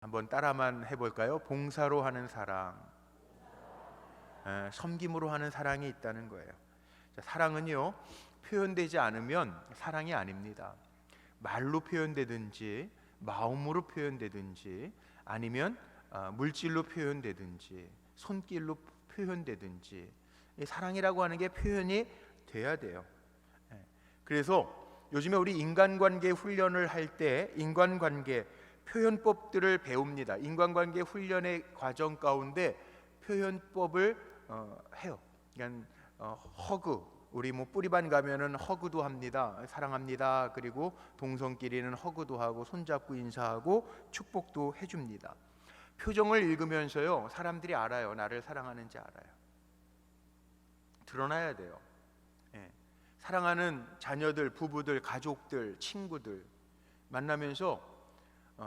한번 따라만 해볼까요? 봉사로 하는 사랑, 섬김으로 하는 사랑이 있다는 거예요. 자, 사랑은요, 표현되지 않으면 사랑이 아닙니다. 말로 표현되든지 마음으로 표현되든지 아니면 물질로 표현되든지 손길로 표현되든지, 이 사랑이라고 하는 게 표현이 돼야 돼요. 그래서 요즘에 우리 인간관계 훈련을 할 때 인간관계 표현법들을 배웁니다. 인간관계 훈련의 과정 가운데 표현법을 해요. 그러니까 허그, 우리 뭐 뿌리반 가면은 허그도 합니다. 사랑합니다. 그리고 동성끼리는 허그도 하고 손잡고 인사하고 축복도 해줍니다. 표정을 읽으면서요, 사람들이 알아요. 나를 사랑하는지 알아요. 드러나야 돼요. 사랑하는 자녀들, 부부들, 가족들, 친구들 만나면서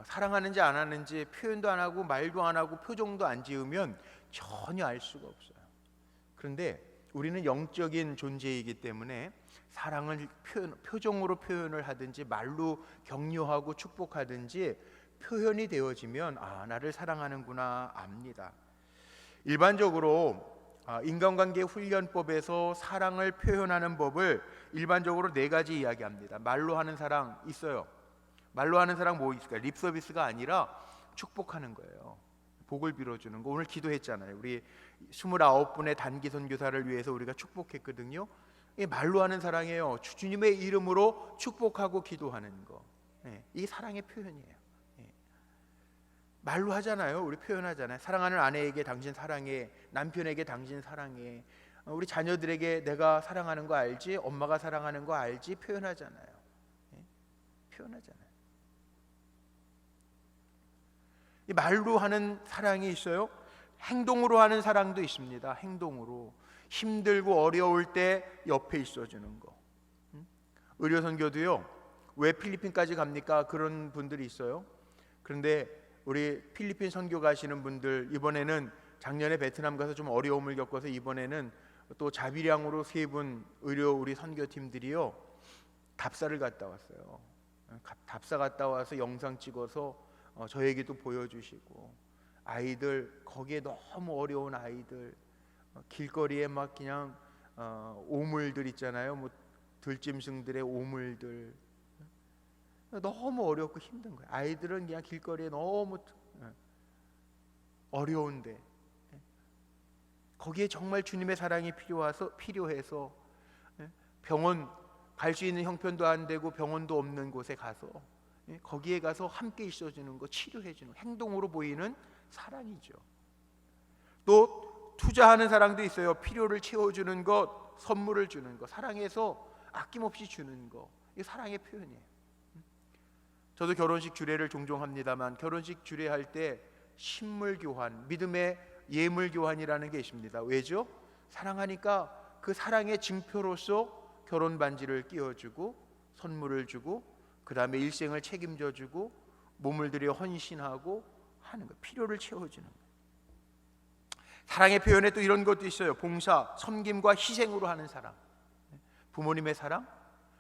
사랑하는지 안 하는지 표현도 안 하고 말도 안 하고 표정도 안 지으면 전혀 알 수가 없어요. 그런데 우리는 영적인 존재이기 때문에 사랑을 표정으로 표현을 하든지 말로 격려하고 축복하든지 표현이 되어지면 나를 사랑하는구나 압니다. 일반적으로 인간관계 훈련법에서 사랑을 표현하는 법을 일반적으로 4가지 이야기합니다. 말로 하는 사랑 있어요. 말로 하는 사랑 뭐 있을까요? 립서비스가 아니라 축복하는 거예요. 복을 빌어주는 거. 오늘 기도했잖아요. 우리 29분의 단기 선교사를 위해서 우리가 축복했거든요. 이게 말로 하는 사랑이에요. 주님의 이름으로 축복하고 기도하는 거. 이 사랑의 표현이에요. 말로 하잖아요. 우리 표현하잖아요. 사랑하는 아내에게 당신 사랑해, 남편에게 당신 사랑해, 우리 자녀들에게 내가 사랑하는 거 알지, 엄마가 사랑하는 거 알지, 표현하잖아요. 표현하잖아요. 이 말로 하는 사랑이 있어요. 행동으로 하는 사랑도 있습니다. 행동으로 힘들고 어려울 때 옆에 있어주는 거. 의료선교도요, 왜 필리핀까지 갑니까? 그런 분들이 있어요. 그런데 우리 필리핀 선교 가시는 분들, 이번에는 작년에 베트남 가서 좀 어려움을 겪어서 이번에는 또 자비량으로 3분 의료 우리 선교팀들이요 답사를 갔다 왔어요. 답사 갔다 와서 영상 찍어서 저에게도 보여주시고, 아이들, 거기에 너무 어려운 아이들, 길거리에 막 그냥 오물들 있잖아요. 뭐 들짐승들의 오물들, 너무 어렵고 힘든 거예요. 아이들은 그냥 길거리에 너무 어려운데 거기에 정말 주님의 사랑이 필요해서 병원 갈 수 있는 형편도 안 되고 병원도 없는 곳에 가서 거기에 가서 함께 있어주는 거, 치료해주는 거, 행동으로 보이는 사랑이죠. 또 투자하는 사랑도 있어요. 필요를 채워주는 것, 선물을 주는 것, 사랑해서 아낌없이 주는 거, 이게 사랑의 표현이에요. 저도 결혼식 주례를 종종 합니다만, 결혼식 주례할 때 신물 교환, 믿음의 예물 교환이라는 게 있습니다. 왜죠? 사랑하니까 그 사랑의 증표로서 결혼 반지를 끼워주고 선물을 주고, 그 다음에 일생을 책임져주고 몸을 들여 헌신하고 하는 거, 필요를 채워주는 거. 사랑의 표현에 또 이런 것도 있어요. 봉사, 섬김과 희생으로 하는 사랑, 부모님의 사랑,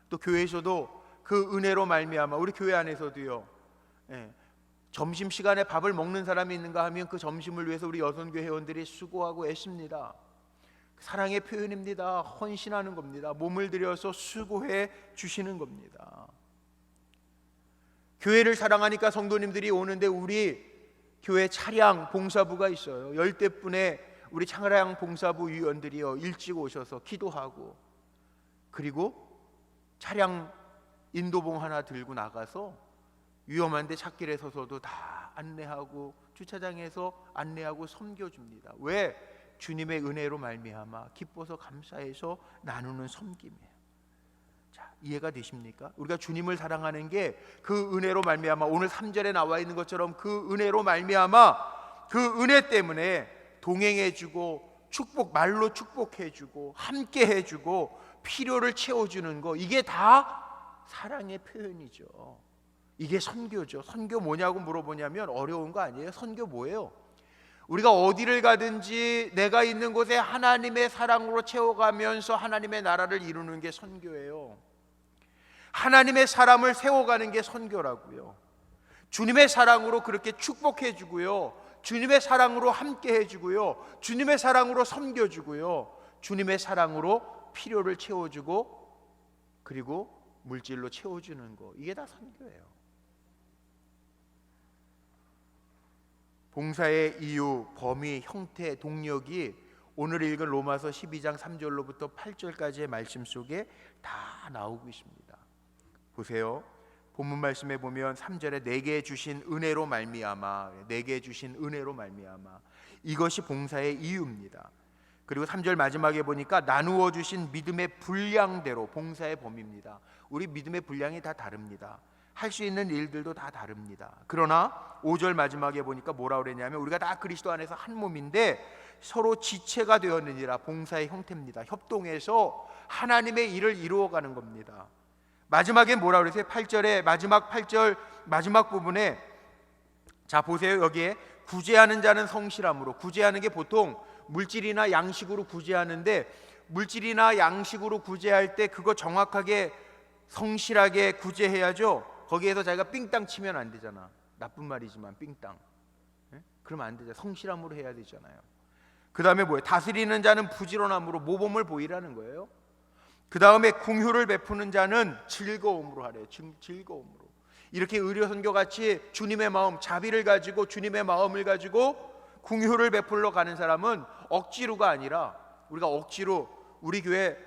또 교회에서도 그 은혜로 말미암아 우리 교회 안에서도요, 점심시간에 밥을 먹는 사람이 있는가 하면 그 점심을 위해서 우리 여선교 회원들이 수고하고 애씁니다. 사랑의 표현입니다. 헌신하는 겁니다. 몸을 들여서 수고해 주시는 겁니다. 교회를 사랑하니까 성도님들이 오는데 우리 교회 차량 봉사부가 있어요. 10대분의 우리 차량 봉사부 위원들이요, 일찍 오셔서 기도하고, 그리고 차량 인도봉 하나 들고 나가서 위험한데 찾길에 서서도 다 안내하고 주차장에서 안내하고 섬겨줍니다. 왜? 주님의 은혜로 말미암아 기뻐서 감사해서 나누는 섬김이에요. 자, 이해가 되십니까? 우리가 주님을 사랑하는 게 그 은혜로 말미암아, 오늘 3절에 나와 있는 것처럼 그 은혜로 말미암아, 그 은혜 때문에 동행해주고 축복, 말로 축복해주고 함께 해주고 필요를 채워주는 거, 이게 다 사랑의 표현이죠. 이게 선교죠. 선교 뭐냐고 물어보냐면 어려운 거 아니에요. 선교 뭐예요? 우리가 어디를 가든지 내가 있는 곳에 하나님의 사랑으로 채워가면서 하나님의 나라를 이루는 게 선교예요. 하나님의 사람을 세워가는 게 선교라고요. 주님의 사랑으로 그렇게 축복해 주고요, 주님의 사랑으로 함께 해주고요, 주님의 사랑으로 섬겨주고요, 주님의 사랑으로 필요를 채워주고 그리고 물질로 채워주는 거, 이게 다 선교예요. 봉사의 이유, 범위, 형태, 동력이 오늘 읽은 로마서 12장 3절로부터 8절까지의 말씀 속에 다 나오고 있습니다. 보세요. 본문 말씀에 보면 3절에 내게 주신 은혜로 말미암아, 내게 주신 은혜로 말미암아, 이것이 봉사의 이유입니다. 그리고 3절 마지막에 보니까 나누어 주신 믿음의 분량대로, 봉사의 범위입니다. 우리 믿음의 분량이 다 다릅니다. 할 수 있는 일들도 다 다릅니다. 그러나 5절 마지막에 보니까 뭐라고 그랬냐면 우리가 다 그리스도 안에서 한 몸인데 서로 지체가 되었느니라. 봉사의 형태입니다. 협동해서 하나님의 일을 이루어가는 겁니다. 마지막에 뭐라고 그랬어요? 8절에 마지막 8절 마지막 부분에, 자 보세요. 여기에 구제하는 자는 성실함으로, 구제하는 게 보통 물질이나 양식으로 구제하는데, 물질이나 양식으로 구제할 때 그거 정확하게 성실하게 구제해야죠. 거기에서 자기가 삥땅 치면 안 되잖아. 나쁜 말이지만 삥땅, 그러면 안 되죠. 성실함으로 해야 되잖아요. 그 다음에 뭐예요? 다스리는 자는 부지런함으로, 모범을 보이라는 거예요. 그 다음에 궁휼을 베푸는 자는 즐거움으로 하래요. 즐거움으로. 이렇게 의료선교같이 주님의 마음, 자비를 가지고 주님의 마음을 가지고 궁휼을 베풀러 가는 사람은 억지로가 아니라, 우리가 억지로, 우리 교회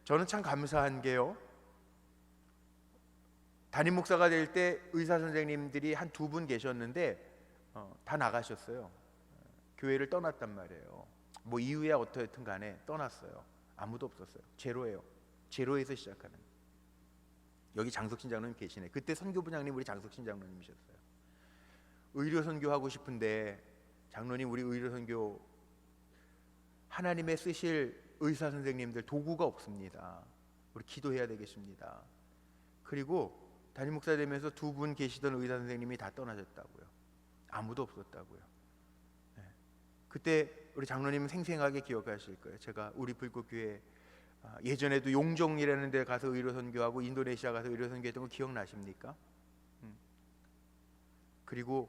저는 참 감사한 게요, 담임 목사가 될 때 의사 선생님들이 한 2분 계셨는데 다 나가셨어요. 교회를 떠났단 말이에요. 뭐 이유야 어떻든 간에 떠났어요. 아무도 없었어요. 제로예요. 제로에서 시작하는. 여기 장석신 장로님 계시네. 그때 선교부장님 우리 장석신 장로님이셨어요. 의료 선교하고 싶은데, 장로님 우리 의료 선교 하나님의 쓰실 의사 선생님들 도구가 없습니다. 우리 기도해야 되겠습니다. 그리고 담임 목사 되면서 2분 계시던 의사 선생님이 다 떠나셨다고요. 아무도 없었다고요. 그때 우리 장로님은 생생하게 기억하실 거예요. 제가 우리 불꽃교회 예전에도 용종이라는 데 가서 의료 선교하고 인도네시아 가서 의료 선교했던 거 기억나십니까? 그리고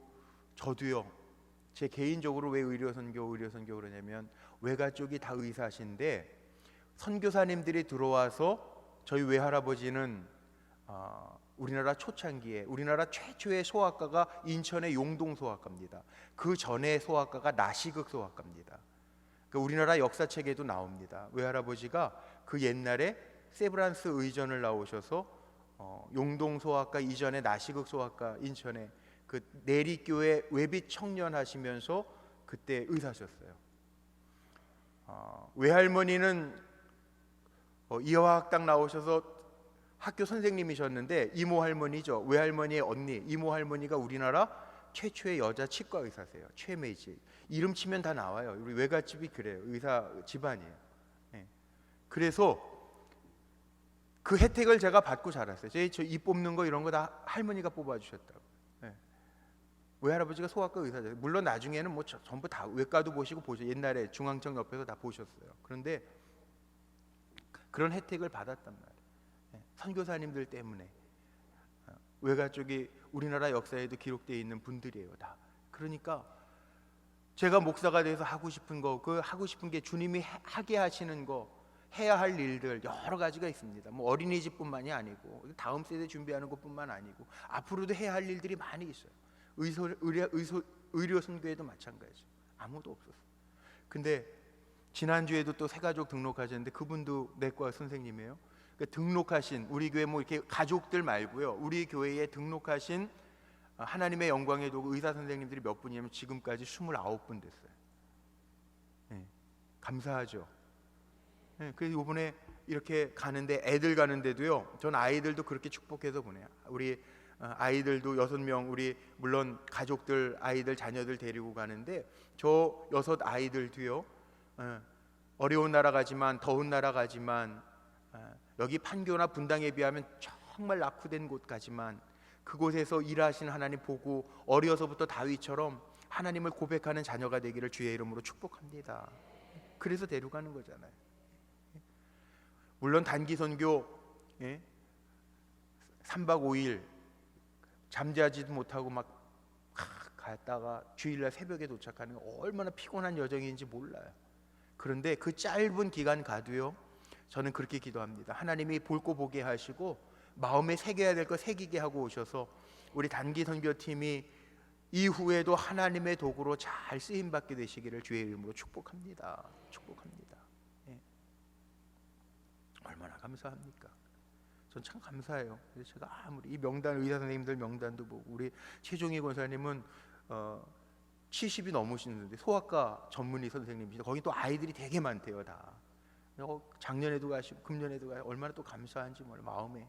저도요, 제 개인적으로 왜 의료 선교 그러냐면, 외가 쪽이 다 의사신데 선교사님들이 들어와서 저희 외할아버지는 우리나라 초창기에 우리나라 최초의 소아과가 인천의 용동 소아과입니다. 그 전에 소아과가 나시극 소아과입니다. 그러니까 우리나라 역사책에도 나옵니다. 외할아버지가 그 옛날에 세브란스 의전을 나오셔서 용동 소아과 이전에 나시극 소아과 인천에 그 내리교회 외빛 청년 하시면서 그때 의사셨어요. 외할머니는 이화학당 나오셔서 학교 선생님이셨는데, 이모 할머니죠. 외할머니의 언니, 이모 할머니가 우리나라 최초의 여자 치과 의사세요. 최메이지. 이름 치면 다 나와요. 우리 외갓집이 그래요. 의사 집안이에요. 그래서 그 혜택을 제가 받고 자랐어요. 저 입 뽑는 거 이런 거 다 할머니가 뽑아주셨다고. 외할아버지가 소아과 의사죠. 물론 나중에는 뭐 전부 다 외과도 보시고 옛날에 중앙청 옆에서 다 보셨어요. 그런데 그런 혜택을 받았단 말이에요. 선교사님들 때문에. 외가 쪽이 우리나라 역사에도 기록되어 있는 분들이에요, 다. 그러니까 제가 목사가 돼서 하고 싶은 거, 그 하고 싶은 게 주님이 하게 하시는 거, 해야 할 일들 여러 가지가 있습니다. 뭐 어린이집뿐만이 아니고 다음 세대 준비하는 것뿐만 아니고 앞으로도 해야 할 일들이 많이 있어요. 의료 선교에도 마찬가지죠. 아무도 없었어요. 근데 지난주에도 또 새가족 등록하셨는데 그분도 내과 선생님이에요. 그러니까 등록하신 우리 교회 뭐 이렇게 가족들 말고요, 우리 교회에 등록하신 하나님의 영광의 도구 의사 선생님들이 몇 분이냐면 지금까지 29분 됐어요. 감사하죠. 그래서 이번에 이렇게 가는데, 애들 가는데도요, 전 아이들도 그렇게 축복해서 보내요. 우리 아이들도 6명, 우리 물론 가족들, 아이들, 자녀들 데리고 가는데, 저 6 아이들도요, 어려운 나라 가지만, 더운 나라 가지만, 여기 판교나 분당에 비하면 정말 낙후된 곳 가지만 그곳에서 일하시는 하나님 보고 어려서부터 다윗처럼 하나님을 고백하는 자녀가 되기를 주의 이름으로 축복합니다. 그래서 데려가는 거잖아요. 물론 단기 선교 3박 5일 잠자지도 못하고 막 갔다가 주일날 새벽에 도착하는 거 얼마나 피곤한 여정인지 몰라요. 그런데 그 짧은 기간 가도요, 저는 그렇게 기도합니다. 하나님이 볼 거 보게 하시고 마음에 새겨야 될 거 새기게 하고 오셔서 우리 단기 선교팀이 이후에도 하나님의 도구로 잘 쓰임 받게 되시기를 주의 이름으로 축복합니다. 축복합니다. 예. 얼마나 감사합니까? 전 참 감사해요. 그래서 제가 아무리 이 명단, 의사 선생님들 명단도 보고, 우리 최종희 권사님은 70이 넘으시는데 소아과 전문의 선생님이시죠. 거기 또 아이들이 되게 많대요. 다 작년에도 가시고 금년에도 가요. 얼마나 또 감사한지 몰라요. 마음에.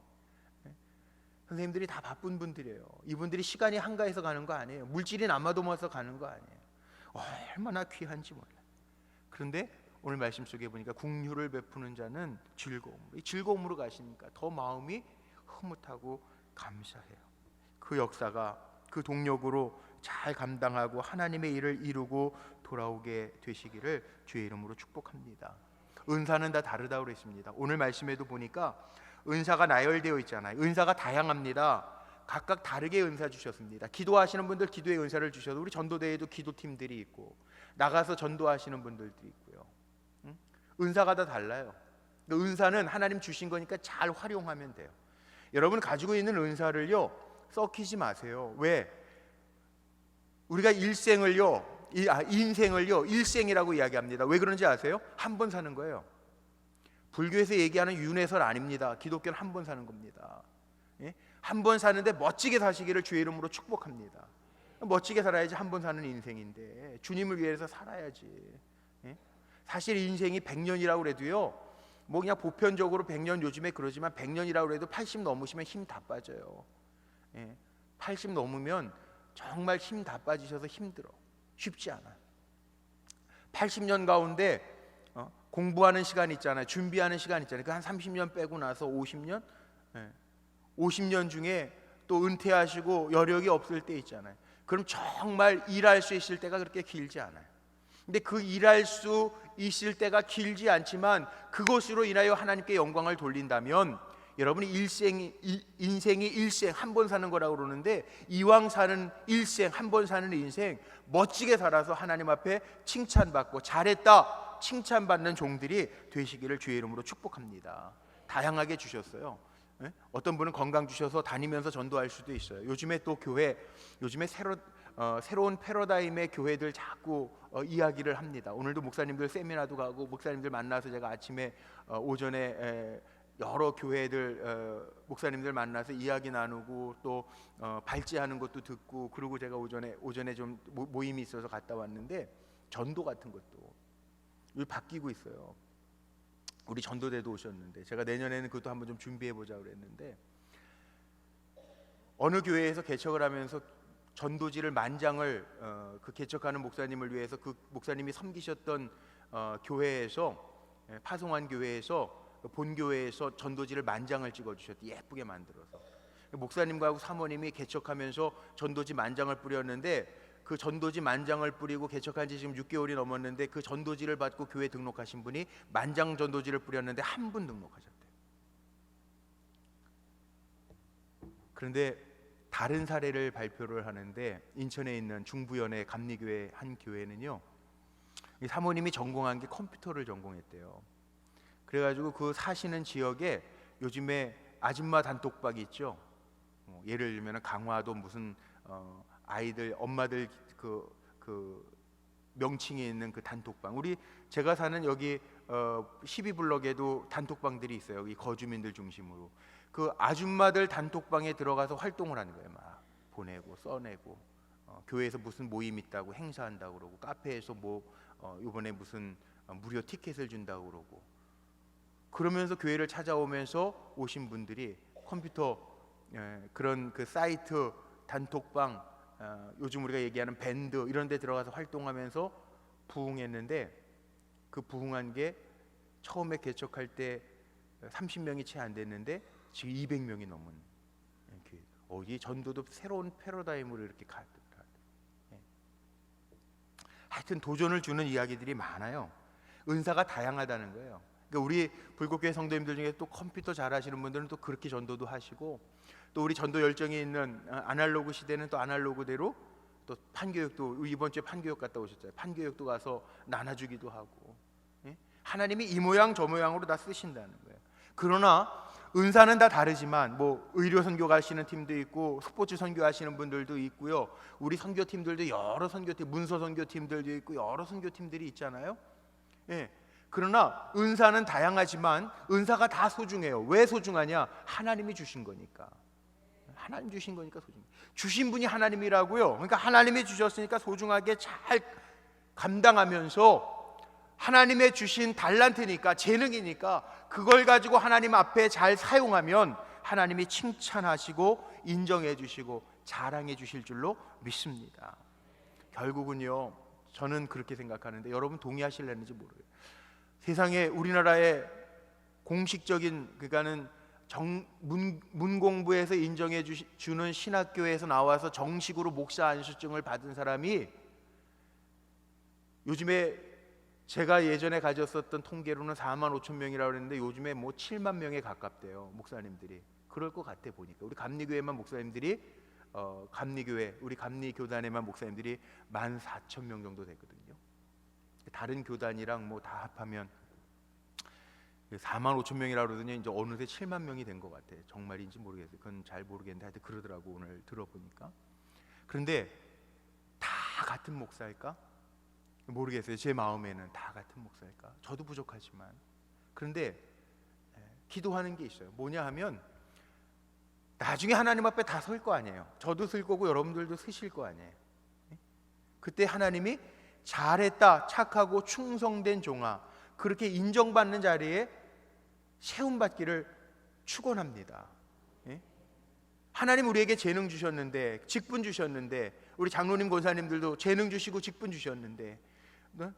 예? 선생님들이 다 바쁜 분들이에요. 이분들이 시간이 한가해서 가는 거 아니에요. 물질이 남아도면서 가는 거 아니에요. 얼마나 귀한지 몰라요. 그런데 오늘 말씀 속에 보니까 긍휼을 베푸는 자는 즐거움, 이 즐거움으로 가시니까 더 마음이 흐뭇하고 감사해요. 그 역사가 그 동력으로 잘 감당하고 하나님의 일을 이루고 돌아오게 되시기를 주의 이름으로 축복합니다. 은사는 다 다르다고 그랬습니다. 오늘 말씀에도 보니까 은사가 나열되어 있잖아요. 은사가 다양합니다. 각각 다르게 은사 주셨습니다. 기도하시는 분들 기도의 은사를 주셔서 우리 전도대에도 기도팀들이 있고 나가서 전도하시는 분들도 있고요. 은사가 다 달라요. 은사는 하나님 주신 거니까 잘 활용하면 돼요. 여러분 가지고 있는 은사를요 썩히지 마세요. 왜? 우리가 인생을요 일생이라고 이야기합니다. 왜 그런지 아세요? 한 번 사는 거예요. 불교에서 얘기하는 윤회설 아닙니다. 기독교는 한 번 사는 겁니다. 예? 한 번 사는데 멋지게 사시기를 주의 이름으로 축복합니다. 멋지게 살아야지 한 번 사는 인생인데 주님을 위해서 살아야지. 예? 사실 인생이 100년이라고 그래도요, 뭐 그냥 보편적으로 100년 요즘에 그러지만 100년이라고 해도 80 넘으시면 힘 다 빠져요. 예? 80 넘으면 정말 힘 다 빠지셔서 힘들어. 쉽지 않아요. 80년 가운데 공부하는 시간 있잖아요. 준비하는 시간 있잖아요. 그 한 30년 빼고 나서 50년? 50년 중에 또 은퇴하시고 여력이 없을 때 있잖아요. 그럼 정말 일할 수 있을 때가 그렇게 길지 않아요. 근데 그 일할 수 있을 때가 길지 않지만 그것으로 인하여 하나님께 영광을 돌린다면 여러분이 인생이 일생 한 번 사는 거라고 그러는데 이왕 사는 일생 한 번 사는 인생 멋지게 살아서 하나님 앞에 칭찬받고 잘했다 칭찬받는 종들이 되시기를 주의 이름으로 축복합니다. 다양하게 주셨어요. 어떤 분은 건강 주셔서 다니면서 전도할 수도 있어요. 요즘에 또 요즘에 새로운 패러다임의 교회들 자꾸 이야기를 합니다. 오늘도 목사님들 세미나도 가고 목사님들 만나서 제가 아침에 오전에 여러 교회들 목사님들 만나서 이야기 나누고 또 발제하는 것도 듣고, 그리고 제가 오전에 좀 모임이 있어서 갔다 왔는데 전도 같은 것도 여기 바뀌고 있어요. 우리 전도대도 오셨는데 제가 내년에는 그것도 한번 좀 준비해 보자 그랬는데 어느 교회에서 개척을 하면서 전도지를 만장을 그 개척하는 목사님을 위해서 그 목사님이 섬기셨던 교회에서 파송한 교회에서 본교회에서 전도지를 만장을 찍어주셨대. 예쁘게 만들어서 목사님과 사모님이 개척하면서 전도지 만장을 뿌렸는데 그 전도지 만장을 뿌리고 개척한 지 지금 6개월이 넘었는데 그 전도지를 받고 교회 등록하신 분이 만장 전도지를 뿌렸는데 한 분 등록하셨대요. 그런데 다른 사례를 발표를 하는데 인천에 있는 중부연의 감리교회 한 교회는요, 이 사모님이 전공한 게 컴퓨터를 전공했대요. 그래가지고 그 사시는 지역에 요즘에 아줌마 단톡방이 있죠. 예를 들면 강화도 무슨 아이들 엄마들 그 명칭이 있는 그 단톡방, 제가 사는 여기 12블럭에도 단톡방들이 있어요. 여기 거주민들 중심으로 그 아줌마들 단톡방에 들어가서 활동을 하는 거예요. 막 보내고 써내고 교회에서 무슨 모임 있다고 행사한다고 그러고 카페에서 뭐 이번에 무슨 무료 티켓을 준다고 그러고, 그러면서 교회를 찾아오면서 오신 분들이 컴퓨터 그런 그 사이트 단톡방 요즘 우리가 얘기하는 밴드 이런 데 들어가서 활동하면서 부흥했는데 그 부흥한 게 처음에 개척할 때 30명이 채 안 됐는데 지금 200명이 넘은 교회. 이 전도도 새로운 패러다임으로 이렇게 가더라고요. 하여튼 도전을 주는 이야기들이 많아요. 은사가 다양하다는 거예요. 그러니까 우리 불국교회 성도님들 중에 또 컴퓨터 잘하시는 분들은 또 그렇게 전도도 하시고 또 우리 전도 열정이 있는 아날로그 시대는 또 아날로그대로 또 판교육도, 이번 주에 판교육 갔다 오셨잖아요. 판교육도 가서 나눠주기도 하고, 예? 하나님이 이 모양 저 모양으로 다 쓰신다는 거예요. 그러나 은사는 다 다르지만 뭐 의료 선교 가시는 팀도 있고 스포츠 선교 하시는 분들도 있고요. 우리 선교팀들도 여러 선교팀, 문서 선교팀들도 있고 여러 선교팀들이 있잖아요. 예. 그러나 은사는 다양하지만 은사가 다 소중해요. 왜 소중하냐? 하나님이 주신 거니까. 하나님 주신 거니까 소중해요. 주신 분이 하나님이라고요. 그러니까 하나님이 주셨으니까 소중하게 잘 감당하면서, 하나님의 주신 달란트니까, 재능이니까 그걸 가지고 하나님 앞에 잘 사용하면 하나님이 칭찬하시고 인정해 주시고 자랑해 주실 줄로 믿습니다. 결국은요, 저는 그렇게 생각하는데 여러분 동의하실려는지 모르겠어요. 세상에 우리나라의 공식적인, 그러니까는 문공부에서 인정해 주는 신학교에서 나와서 정식으로 목사 안수증을 받은 사람이, 요즘에 제가 예전에 가졌었던 통계로는 4만 5천 명이라고 그랬는데 요즘에 뭐 7만 명에 가깝대요, 목사님들이. 그럴 것 같아 보니까. 우리 감리교회만 목사님들이 감리교회, 우리 감리교단에만 목사님들이 14,000명 정도 되거든요. 다른 교단이랑 뭐 다 합하면 4만 5천 명이라고 그러더니 이제 어느새 7만 명이 된 것 같아요. 정말인지 모르겠어요. 그건 잘 모르겠는데 하여튼 그러더라고, 오늘 들어보니까. 그런데 다 같은 목사일까? 모르겠어요. 제 마음에는 다 같은 목사일까? 저도 부족하지만. 그런데 기도하는 게 있어요. 뭐냐 하면 나중에 하나님 앞에 다 설 거 아니에요. 저도 쓸 거고 여러분들도 쓰실 거 아니에요. 그때 하나님이 잘했다, 착하고 충성된 종아, 그렇게 인정받는 자리에 세움받기를 축원합니다. 하나님 우리에게 재능 주셨는데, 직분 주셨는데, 우리 장로님 권사님들도 재능 주시고 직분 주셨는데,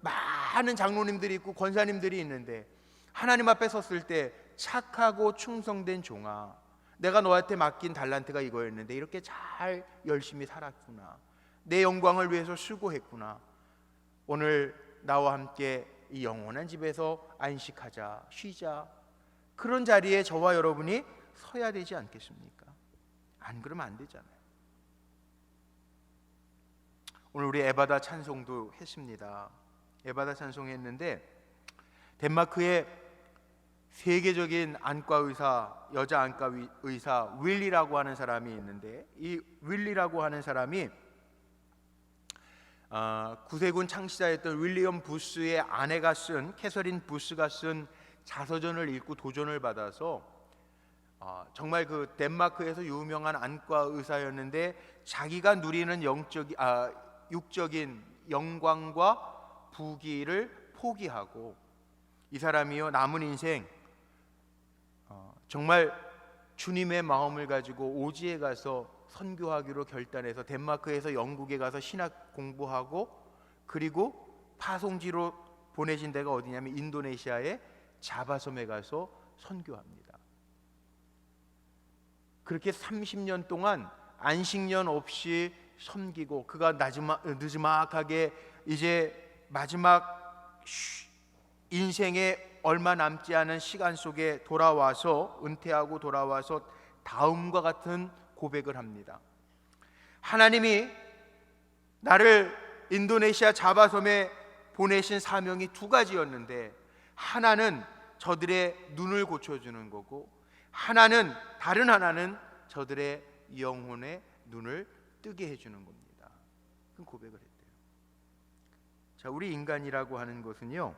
많은 장로님들이 있고 권사님들이 있는데, 하나님 앞에 섰을 때 착하고 충성된 종아, 내가 너한테 맡긴 달란트가 이거였는데 이렇게 잘 열심히 살았구나, 내 영광을 위해서 수고했구나, 오늘 나와 함께 이 영원한 집에서 안식하자, 쉬자, 그런 자리에 저와 여러분이 서야 되지 않겠습니까? 안 그러면 안 되잖아요. 오늘 우리 에바다 찬송도 했습니다. 에바다 찬송했는데 덴마크의 세계적인 안과 의사, 여자 안과 의사 윌리라고 하는 사람이 있는데, 이 윌리라고 하는 사람이 구세군 창시자였던 윌리엄 부스의 아내가 쓴, 캐서린 부스가 쓴 자서전을 읽고 도전을 받아서 정말 그 덴마크에서 유명한 안과 의사였는데, 자기가 누리는 육적인 영광과 부귀를 포기하고, 이 사람이요 남은 인생 정말 주님의 마음을 가지고 오지에 가서 선교하기로 결단해서 덴마크에서 영국에 가서 신학 공부하고, 그리고 파송지로 보내신 데가 어디냐면 인도네시아의 자바섬에 가서 선교합니다. 그렇게 30년 동안 안식년 없이 섬기고, 그가 느지막하게 이제 마지막 인생에 얼마 남지 않은 시간 속에 돌아와서, 은퇴하고 돌아와서 다음과 같은 고백을 합니다. 하나님이 나를 인도네시아 자바섬에 보내신 사명이 두 가지였는데, 하나는 저들의 눈을 고쳐주는 거고, 다른 하나는 저들의 영혼의 눈을 뜨게 해주는 겁니다. 그 고백을 했대요. 자, 우리 인간이라고 하는 것은요,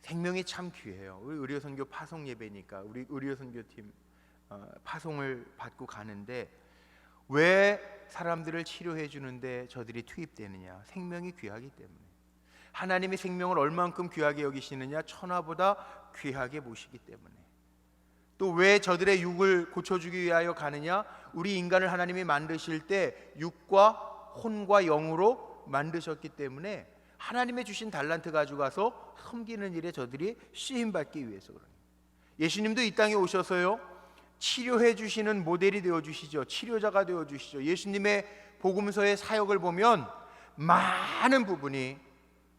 생명이 참 귀해요. 우리 의료선교 파송 예배니까 우리 의료선교팀 파송을 받고 가는데, 왜 사람들을 치료해 주는데 저들이 투입되느냐? 생명이 귀하기 때문에. 하나님이 생명을 얼만큼 귀하게 여기시느냐? 천하보다 귀하게 보시기 때문에. 또 왜 저들의 육을 고쳐주기 위하여 가느냐? 우리 인간을 하나님이 만드실 때 육과 혼과 영으로 만드셨기 때문에 하나님의 주신 달란트 가지고 가서 섬기는 일에 저들이 쓰임받기 위해서 그래요. 예수님도 이 땅에 오셔서요, 치료해 주시는 모델이 되어 주시죠. 치료자가 되어 주시죠. 예수님의 복음서의 사역을 보면 많은 부분이,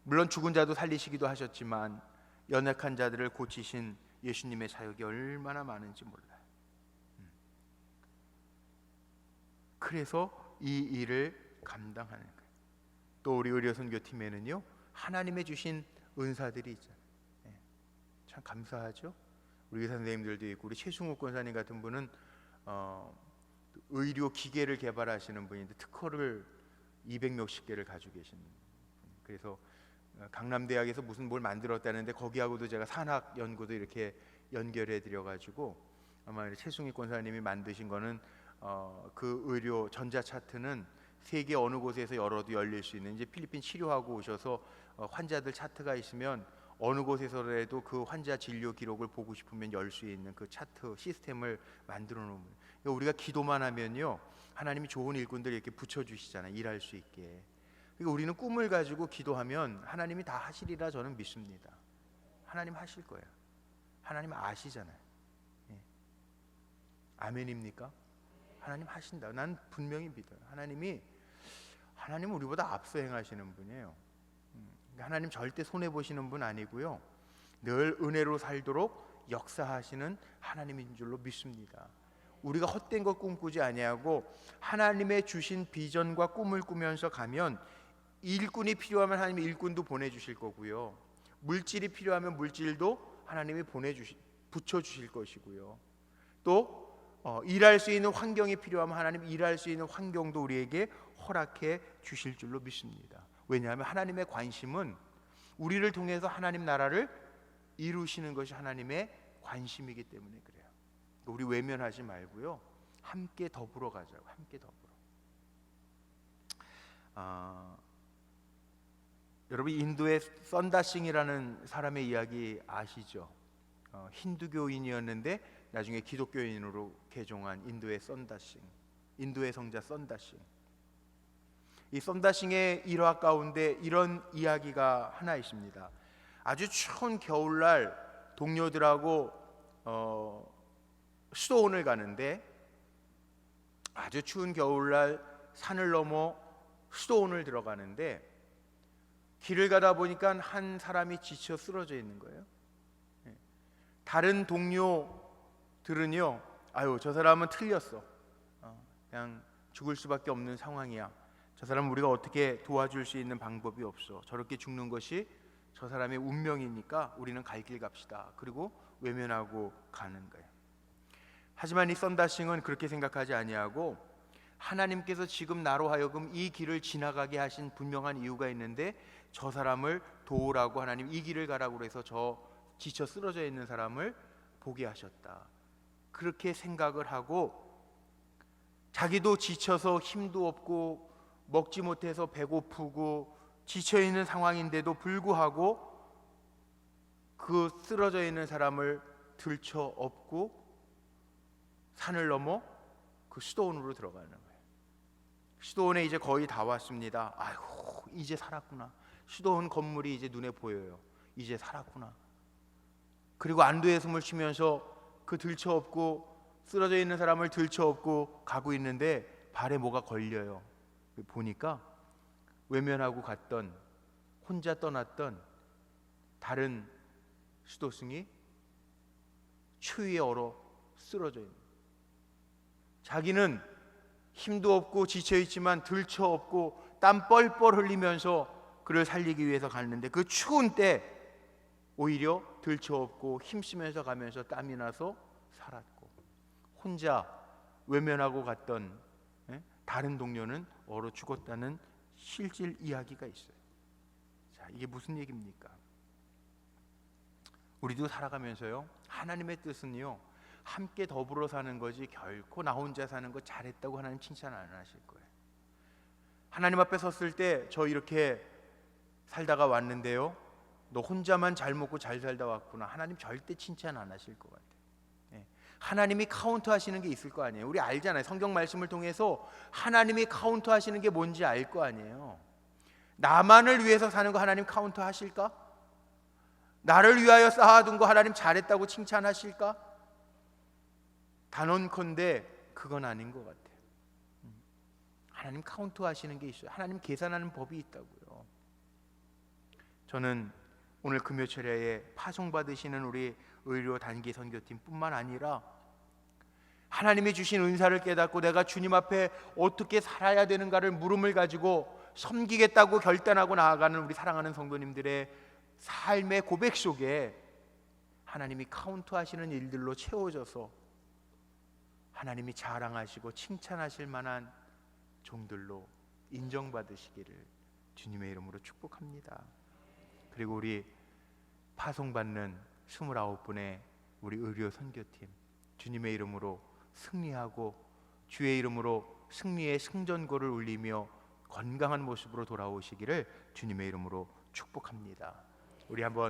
물론 죽은 자도 살리시기도 하셨지만 연약한 자들을 고치신 예수님의 사역이 얼마나 많은지 몰라요. 그래서 이 일을 감당하는 거예요. 또 우리 의료 선교팀에는요, 하나님의 주신 은사들이 있잖아요. 참 감사하죠. 우리 의사 선생님들도 있고, 우리 최승욱 권사님 같은 분은 의료 기계를 개발하시는 분인데 특허를 200몇십 개를 가지고 계신. 그래서 강남대학에서 무슨 뭘 만들었다는데 거기하고도 제가 산학 연구도 이렇게 연결해 드려 가지고, 아마 최승희 권사님이 만드신 거는 그 의료 전자 차트는 세계 어느 곳에서 열어도 열릴 수 있는, 이제 필리핀 치료하고 오셔서 환자들 차트가 있으면 어느 곳에서라도 그 환자 진료 기록을 보고 싶으면 열 수 있는 그 차트 시스템을 만들어 놓은 거예요. 그러니까 우리가 기도만 하면요, 하나님이 좋은 일꾼들 이렇게 붙여 주시잖아요. 일할 수 있게. 그러니까 우리는 꿈을 가지고 기도하면 하나님이 다 하시리라 저는 믿습니다. 하나님 하실 거예요. 하나님 아시잖아요. 예. 아멘입니까? 하나님 하신다. 난 분명히 믿어요. 하나님은 우리보다 앞서 행하시는 분이에요. 하나님 절대 손해 보시는 분 아니고요, 늘 은혜로 살도록 역사하시는 하나님인 줄로 믿습니다. 우리가 헛된 것 꿈꾸지 아니하고 하나님의 주신 비전과 꿈을 꾸면서 가면 일꾼이 필요하면 하나님이 일꾼도 보내주실 거고요, 물질이 필요하면 물질도 하나님이 붙여주실 것이고요, 또 일할 수 있는 환경이 필요하면 하나님 일할 수 있는 환경도 우리에게 허락해 주실 줄로 믿습니다. 왜냐하면 하나님의 관심은 우리를 통해서 하나님 나라를 이루시는 것이 하나님의 관심이기 때문에 그래요. 우리 외면하지 말고요, 함께 더불어 가자고. 함께 더불어. 여러분, 인도의 썬다싱이라는 사람의 이야기 아시죠? 힌두교인이었는데 나중에 기독교인으로 개종한 인도의 썬다싱, 인도의 성자 썬다싱. 이 썬다싱의 일화 가운데 이런 이야기가 하나 있습니다. 아주 추운 겨울날 동료들하고 수도원을 가는데, 아주 추운 겨울날 산을 넘어 수도원을 들어가는데 길을 가다 보니까 한 사람이 지쳐 쓰러져 있는 거예요. 다른 동료들은요, 아유 저 사람은 틀렸어, 그냥 죽을 수밖에 없는 상황이야, 저 사람 우리가 어떻게 도와줄 수 있는 방법이 없어, 저렇게 죽는 것이 저 사람의 운명이니까 우리는 갈 길 갑시다. 그리고 외면하고 가는 거예요. 하지만 이 썬다싱은 그렇게 생각하지 아니하고, 하나님께서 지금 나로 하여금 이 길을 지나가게 하신 분명한 이유가 있는데 저 사람을 도우라고 하나님 이 길을 가라고 해서 저 지쳐 쓰러져 있는 사람을 보게 하셨다. 그렇게 생각을 하고, 자기도 지쳐서 힘도 없고 먹지 못해서 배고프고 지쳐있는 상황인데도 불구하고 그 쓰러져 있는 사람을 들쳐 업고 산을 넘어 그 수도원으로 들어가는 거예요. 수도원에 이제 거의 다 왔습니다. 아이고 이제 살았구나. 수도원 건물이 이제 눈에 보여요. 이제 살았구나. 그리고 안도의 숨을 쉬면서 그 들쳐 업고 쓰러져 있는 사람을 들쳐 업고 가고 있는데 발에 뭐가 걸려요. 보니까 외면하고 갔던, 혼자 떠났던 다른 수도승이 추위에 얼어 쓰러져 있는, 자기는 힘도 없고 지쳐있지만 들쳐 업고 땀 뻘뻘 흘리면서 그를 살리기 위해서 갔는데 그 추운 때 오히려 들쳐 업고 힘쓰면서 가면서 땀이 나서 살았고, 혼자 외면하고 갔던 다른 동료는 얼어 죽었다는 실질 이야기가 있어요. 자, 이게 무슨 얘기입니까? 우리도 살아가면서요, 하나님의 뜻은요 함께 더불어 사는 거지 결코 나 혼자 사는 거 잘했다고 하나님 칭찬 안 하실 거예요. 하나님 앞에 섰을 때 저 이렇게 살다가 왔는데요, 너 혼자만 잘 먹고 잘 살다 왔구나, 하나님 절대 칭찬 안 하실 것 같아요. 하나님이 카운트 하시는 게 있을 거 아니에요. 우리 알잖아요. 성경 말씀을 통해서 하나님이 카운트 하시는 게 뭔지 알 거 아니에요. 나만을 위해서 사는 거 하나님 카운트 하실까? 나를 위하여 쌓아둔 거 하나님 잘했다고 칭찬하실까? 단언컨대 그건 아닌 것 같아요. 하나님 카운트 하시는 게 있어요. 하나님 계산하는 법이 있다고요. 저는 오늘 금요철야에 파송받으시는 우리 의료 단기 선교팀 뿐만 아니라 하나님이 주신 은사를 깨닫고 내가 주님 앞에 어떻게 살아야 되는가를 물음을 가지고 섬기겠다고 결단하고 나아가는 우리 사랑하는 성도님들의 삶의 고백 속에 하나님이 카운트하시는 일들로 채워져서 하나님이 자랑하시고 칭찬하실 만한 종들로 인정받으시기를 주님의 이름으로 축복합니다. 그리고 우리 파송받는 29분의 우리 의료 선교팀, 주님의 이름으로 승리하고 주의 이름으로 승리의 승전고를 울리며 건강한 모습으로 돌아오시기를 주님의 이름으로 축복합니다. 우리 한번